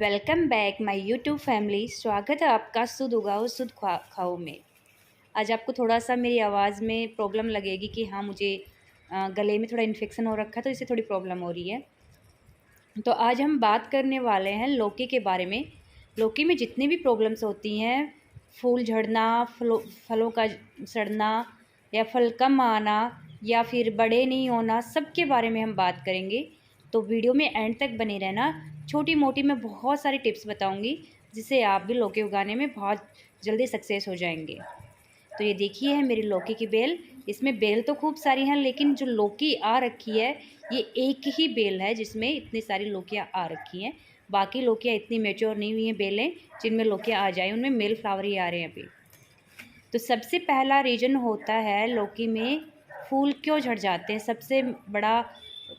Welcome back my YouTube family. स्वागत है आपका शुद्ध उगाओ शुद्ध खाओ में। आज आपको थोड़ा सा मेरी आवाज़ में प्रॉब्लम लगेगी कि हाँ मुझे गले में थोड़ा इन्फेक्शन हो रखा है, तो इससे थोड़ी प्रॉब्लम हो रही है। तो आज हम बात करने वाले हैं लौकी के बारे में। लौकी में जितनी भी प्रॉब्लम्स होती हैं, फूल झड़ना, फलों का सड़ना या फल कम आना या फिर बड़े नहीं होना, सब के बारे में हम बात करेंगे। तो वीडियो में एंड तक बने रहना। छोटी मोटी मैं बहुत सारी टिप्स बताऊंगी जिससे आप भी लौकी उगाने में बहुत जल्दी सक्सेस हो जाएंगे। तो ये देखिए है मेरी लौकी की बेल। इसमें बेल तो खूब सारी हैं, लेकिन जो लौकी आ रखी है ये एक ही बेल है जिसमें इतनी सारी लौकियाँ आ रखी हैं। बाकी लौकियाँ इतनी मेच्योर नहीं हुई हैं बेलें जिनमें लौकियाँ आ जाए, उनमें मेल फ्लावर ही आ रहे हैं अभी। तो सबसे पहला रीज़न होता है लौकी में फूल क्यों झड़ जाते हैं। सबसे बड़ा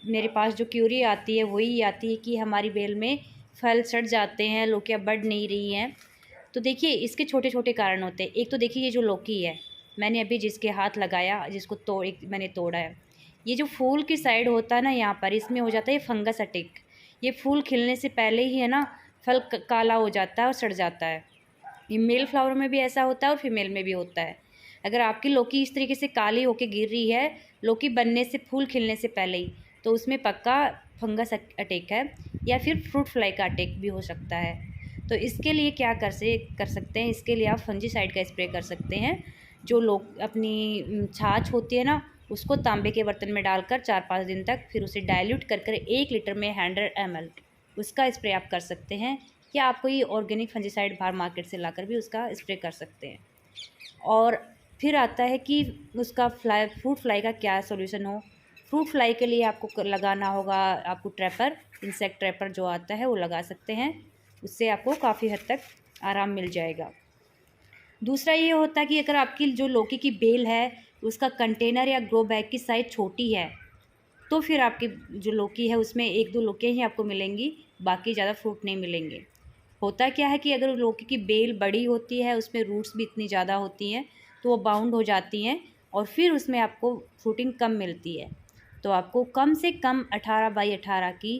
मेरे पास जो क्यूरी आती है वही आती है कि हमारी बेल में फल सड़ जाते हैं, लौकियाँ बढ़ नहीं रही हैं। तो देखिए इसके छोटे छोटे कारण होते हैं। एक तो देखिए ये जो लौकी है, मैंने अभी जिसके हाथ लगाया, जिसको मैंने तोड़ा है, ये जो फूल की साइड होता है ना, यहाँ पर इसमें हो जाता है फंगस अटैक। ये फूल खिलने से पहले ही है ना, फल काला हो जाता है और सड़ जाता है। ये मेल फ्लावर में भी ऐसा होता है और फीमेल में भी होता है। अगर आपकी लौकी इस तरीके से काली होके गिर रही है लौकी बनने से, फूल खिलने से पहले ही, तो उसमें पक्का फंगस अटैक है या फिर फ्रूट फ्लाई का अटैक भी हो सकता है। तो इसके लिए क्या कर सकते हैं, इसके लिए आप फंजीसाइड का स्प्रे कर सकते हैं। जो लोग अपनी छाछ होती है ना, उसको तांबे के बर्तन में डालकर 4-5 दिन तक, फिर उसे डाइल्यूट कर 1 लीटर में 100 ml उसका स्प्रे आप कर सकते हैं। या आप कोई ऑर्गेनिक फंजीसाइड बाहर मार्केट से लाकर भी उसका स्प्रे कर सकते हैं। और फिर आता है कि उसका फ्रूट फ्लाई का क्या सॉल्यूशन हो। फ्रूट फ्लाई के लिए आपको लगाना होगा, आपको ट्रैपर, इंसेक्ट ट्रैपर जो आता है वो लगा सकते हैं। उससे आपको काफ़ी हद तक आराम मिल जाएगा। दूसरा ये होता है कि अगर आपकी जो लौकी की बेल है उसका कंटेनर या ग्रो बैग की साइज़ छोटी है, तो फिर आपकी जो लौकी है उसमें 1-2 लौकियाँ ही आपको मिलेंगी, बाकी ज़्यादा फ्रूट नहीं मिलेंगे। होता क्या है कि अगर लौकी की बेल बड़ी होती है, उसमें रूट्स भी इतनी ज़्यादा होती हैं, तो वो बाउंड हो जाती हैं और फिर उसमें आपको फ्रूटिंग कम मिलती है। तो आपको कम से कम 18 बाई 18 की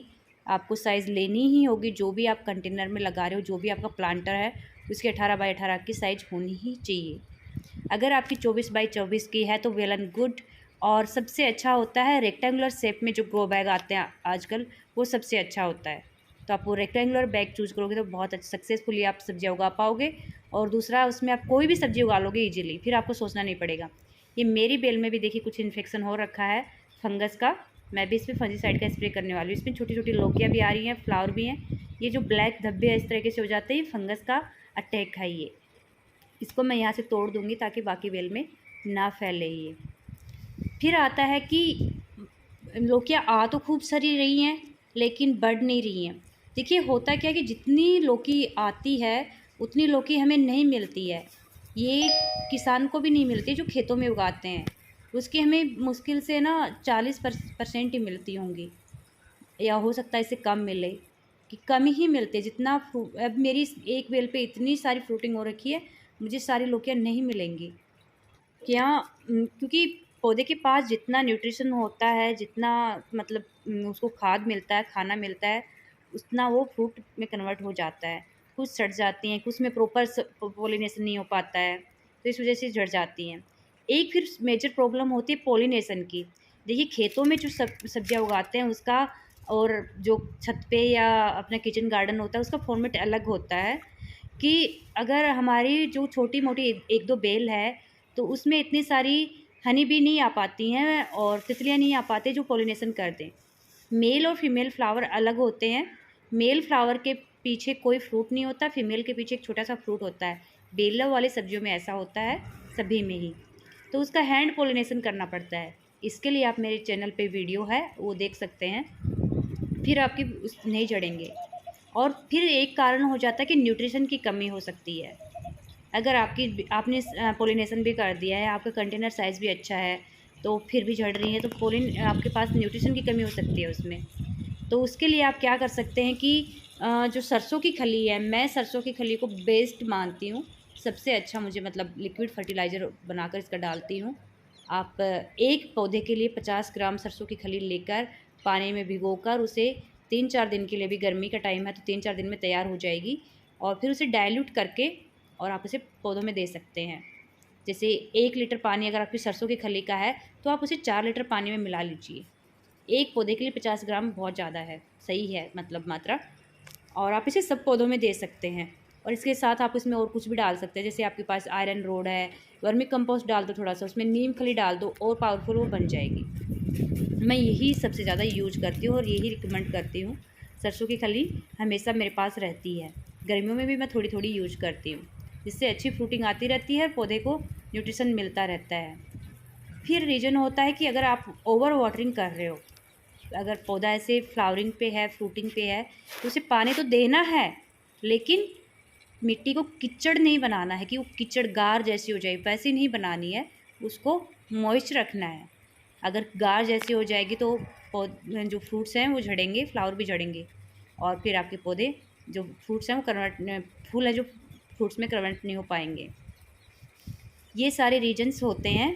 आपको साइज़ लेनी ही होगी। जो भी आप कंटेनर में लगा रहे हो, जो भी आपका प्लांटर है, उसकी 18 बाई 18 की साइज़ होनी ही चाहिए। अगर आपकी 24 बाई 24 की है तो वेल एंड गुड। और सबसे अच्छा होता है रेक्टेंगुलर शेप में जो ग्रो बैग आते हैं आजकल, वो सबसे अच्छा होता है। तो आप वो रेक्टेंगुलर बैग चूज़ करोगे तो बहुत सक्सेसफुली आप सब्जियाँ उगा पाओगे। और दूसरा, उसमें आप कोई भी सब्ज़ी उगा लोगे ईजिली, फिर आपको सोचना नहीं पड़ेगा। ये मेरी बेल में भी देखिए कुछ इन्फेक्शन हो रखा है फंगस का। मैं भी इसमें फंजीसाइड का स्प्रे करने वाली हूँ। इसमें छोटी छोटी लौकियाँ भी आ रही हैं, फ्लावर भी हैं। ये जो ब्लैक धब्बे इस तरीके से हो जाते हैं, ये फंगस का अटैक है। ये इसको मैं यहाँ से तोड़ दूँगी ताकि बाकी बेल में ना फैले ये। फिर आता है कि लौकियाँ आ तो खूब सारी रही हैं लेकिन बढ़ नहीं रही हैं। देखिए होता क्या है कि जितनी लौकी आती है उतनी लौकी हमें नहीं मिलती है। ये किसान को भी नहीं मिलती जो खेतों में उगाते हैं, उसकी हमें मुश्किल से ना 40% ही मिलती होंगी, या हो सकता है इससे कम मिले, कि कम ही मिलते जितना अब मेरी एक बेल पे इतनी सारी फ्रूटिंग हो रखी है, मुझे सारी लौकियाँ नहीं मिलेंगी। क्या क्योंकि पौधे के पास जितना न्यूट्रिशन होता है, जितना मतलब उसको खाद मिलता है, खाना मिलता है, उतना वो फ्रूट में कन्वर्ट हो जाता है। कुछ सड़ जाती हैं, कुछ में प्रॉपर पॉलिनेशन नहीं हो पाता है, तो इस वजह से झड़ जाती हैं। एक फिर मेजर प्रॉब्लम होती है पॉलिनेशन की। देखिए खेतों में जो सब्जियाँ उगाते हैं उसका, और जो छत पे या अपना किचन गार्डन होता है उसका फॉर्मेट अलग होता है। कि अगर हमारी जो छोटी मोटी एक दो बेल है तो उसमें इतनी सारी हनी बी नहीं आ पाती हैं और तितलियाँ नहीं आ पाती जो पॉलिनेशन कर दें। मेल और फीमेल फ्लावर अलग होते हैं। मेल फ्लावर के पीछे कोई फ्रूट नहीं होता, फीमेल के पीछे एक छोटा सा फ्रूट होता है। बेलर वाली सब्जियों में ऐसा होता है, सभी में ही। तो उसका हैंड पॉलिनेशन करना पड़ता है। इसके लिए आप मेरे चैनल पे वीडियो है वो देख सकते हैं, फिर आपकी नहीं झड़ेंगे। और फिर एक कारण हो जाता है कि न्यूट्रिशन की कमी हो सकती है। अगर आपने पॉलिनेशन भी कर दिया है, आपका कंटेनर साइज़ भी अच्छा है, तो फिर भी झड़ रही है, तो आपके पास न्यूट्रिशन की कमी हो सकती है उसमें। तो उसके लिए आप क्या कर सकते हैं कि जो सरसों की खली है, मैं सरसों की खली को बेस्ट मानती हूँ। सबसे अच्छा मुझे मतलब लिक्विड फर्टिलाइज़र बनाकर इसका डालती हूँ। आप एक पौधे के लिए 50 ग्राम सरसों की खली लेकर पानी में भिगोकर उसे 3-4 दिन के लिए, भी गर्मी का टाइम है तो 3-4 दिन में तैयार हो जाएगी। और फिर उसे डाइल्यूट करके और आप उसे पौधों में दे सकते हैं। जैसे 1 लीटर पानी अगर आपकी सरसों की खली का है तो आप उसे 4 लीटर पानी में मिला लीजिए। एक पौधे के लिए 50 ग्राम बहुत ज़्यादा है, सही है मतलब मात्रा। और आप इसे सब पौधों में दे सकते हैं। और इसके साथ आप इसमें और कुछ भी डाल सकते हैं, जैसे आपके पास आयरन रोड है, वर्मी कंपोस्ट डाल दो थोड़ा सा, उसमें नीम खली डाल दो और पावरफुल वो बन जाएगी। मैं यही सबसे ज़्यादा यूज करती हूँ और यही रिकमेंड करती हूँ। सरसों की खली हमेशा मेरे पास रहती है, गर्मियों में भी मैं थोड़ी थोड़ी यूज करती हूँ, जिससे अच्छी फ्रूटिंग आती रहती है, पौधे को न्यूट्रिशन मिलता रहता है। फिर रीज़न होता है कि अगर आप ओवर वाटरिंग कर रहे हो, अगर पौधा ऐसे फ्लावरिंग पे है, फ्रूटिंग पे है, तो उसे पानी तो देना है, लेकिन मिट्टी को कीचड़ नहीं बनाना है कि वो कीचड़ गार जैसी हो जाए, वैसी नहीं बनानी है, उसको मॉइस्ट रखना है। अगर गार जैसी हो जाएगी तो जो फ्रूट्स हैं वो झड़ेंगे, फ्लावर भी झड़ेंगे, और फिर आपके पौधे जो फ्रूट्स हैं वो कन्वर्ट, फूल है जो फ्रूट्स में कन्वर्ट नहीं हो पाएंगे। ये सारे रीजन्स होते हैं।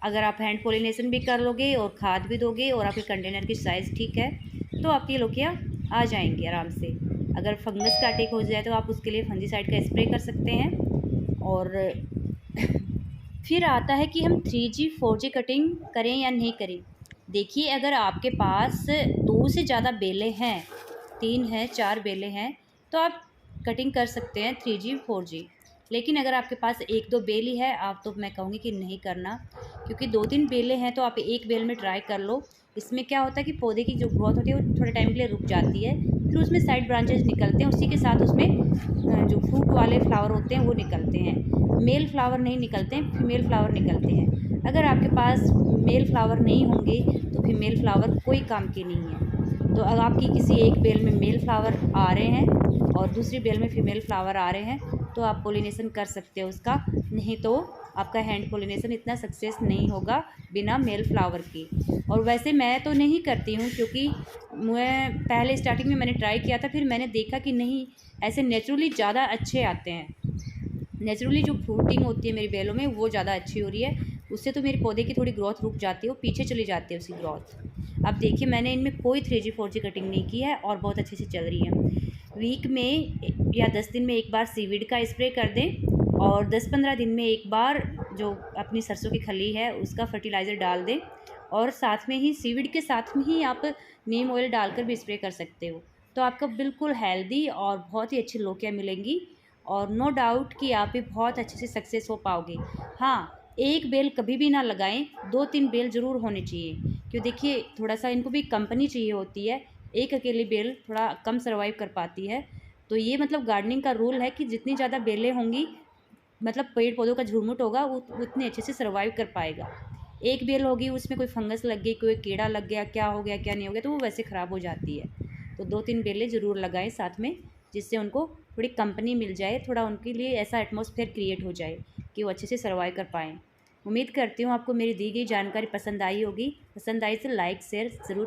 अगर आप हैंड पोलिनेशन भी कर लोगे और खाद भी दोगे और आपके कंटेनर की साइज़ ठीक है तो आपकी लोकिया आ जाएंगी आराम से। अगर फंगस का अटैक हो जाए तो आप उसके लिए फंजीसाइड का स्प्रे कर सकते हैं। और फिर आता है कि हम 3G 4G कटिंग करें या नहीं करें। देखिए, अगर आपके पास 2 से ज़्यादा बेलें हैं, 3 हैं, 4 बेलें हैं, तो आप कटिंग कर सकते हैं 3G 4G। लेकिन अगर आपके पास 1-2 बेल ही है, आप तो मैं कहूँगी कि नहीं करना, क्योंकि 2-3 बेलें हैं तो आप एक बेल में ट्राई कर लो। इसमें क्या होता है कि पौधे की जो ग्रोथ होती है वो थोड़े टाइम के लिए रुक जाती है, फिर उसमें साइड ब्रांचेज निकलते हैं, उसी के साथ उसमें जो फ्रूट वाले फ्लावर होते हैं वो निकलते हैं। मेल फ्लावर नहीं निकलते हैं, फीमेल फ्लावर निकलते हैं। अगर आपके पास मेल फ्लावर नहीं होंगे तो फीमेल फ्लावर कोई काम के नहीं है। तो अगर आपकी किसी एक बेल में मेल फ्लावर आ रहे हैं और दूसरी बेल में फीमेल फ्लावर आ रहे हैं तो आप पोलिनेशन कर सकते हो उसका, नहीं तो आपका हैंड पोलिनेशन इतना सक्सेस नहीं होगा बिना मेल फ्लावर की। और वैसे मैं तो नहीं करती हूँ, क्योंकि मैं पहले स्टार्टिंग में मैंने ट्राई किया था, फिर मैंने देखा कि नहीं, ऐसे नेचुरली ज़्यादा अच्छे आते हैं। नेचुरली जो फ्रूटिंग होती है मेरी बेलों में वो ज़्यादा अच्छी हो रही है, उससे तो मेरे पौधे की थोड़ी ग्रोथ रुक जाती है, वो पीछे चली जाती है उसकी ग्रोथ। अब देखिए, मैंने इनमें कोई 3G 4G कटिंग नहीं की है और बहुत अच्छे से चल रही है। वीक में या 10 दिन में एक बार सीवीड का स्प्रे कर दें और 10-15 दिन में एक बार जो अपनी सरसों की खली है उसका फर्टिलाइज़र डाल दें, और साथ में ही सीवीड के साथ में ही आप नीम ऑयल डालकर भी स्प्रे कर सकते हो। तो आपको बिल्कुल हेल्दी और बहुत ही अच्छी लोकियाँ मिलेंगी, और नो डाउट कि आप भी बहुत अच्छे से सक्सेस हो पाओगे। हाँ, एक बेल कभी भी ना लगाएं, 2-3 बेल ज़रूर होने चाहिए, क्यों देखिए थोड़ा सा इनको भी कंपनी चाहिए होती है। एक अकेली बेल थोड़ा कम सर्वाइव कर पाती है। तो ये मतलब गार्डनिंग का रूल है कि जितनी ज़्यादा बेलें होंगी, मतलब पेड़ पौधों का झुरमुट होगा, वो उतने अच्छे से सर्वाइव कर पाएगा। एक बेल होगी, उसमें कोई फंगस लग गई, कोई कीड़ा लग गया, क्या हो गया क्या नहीं हो गया, तो वो वैसे ख़राब हो जाती है। तो 2-3 बेलें ज़रूर लगाएं साथ में, जिससे उनको थोड़ी कंपनी मिल जाए, थोड़ा उनके लिए ऐसा एटमॉस्फेयर क्रिएट हो जाए कि वो अच्छे से सर्वाइव कर पाएँ। उम्मीद करती हूँ आपको मेरी दी गई जानकारी पसंद आई होगी। पसंद आई तो लाइक शेयर ज़रूर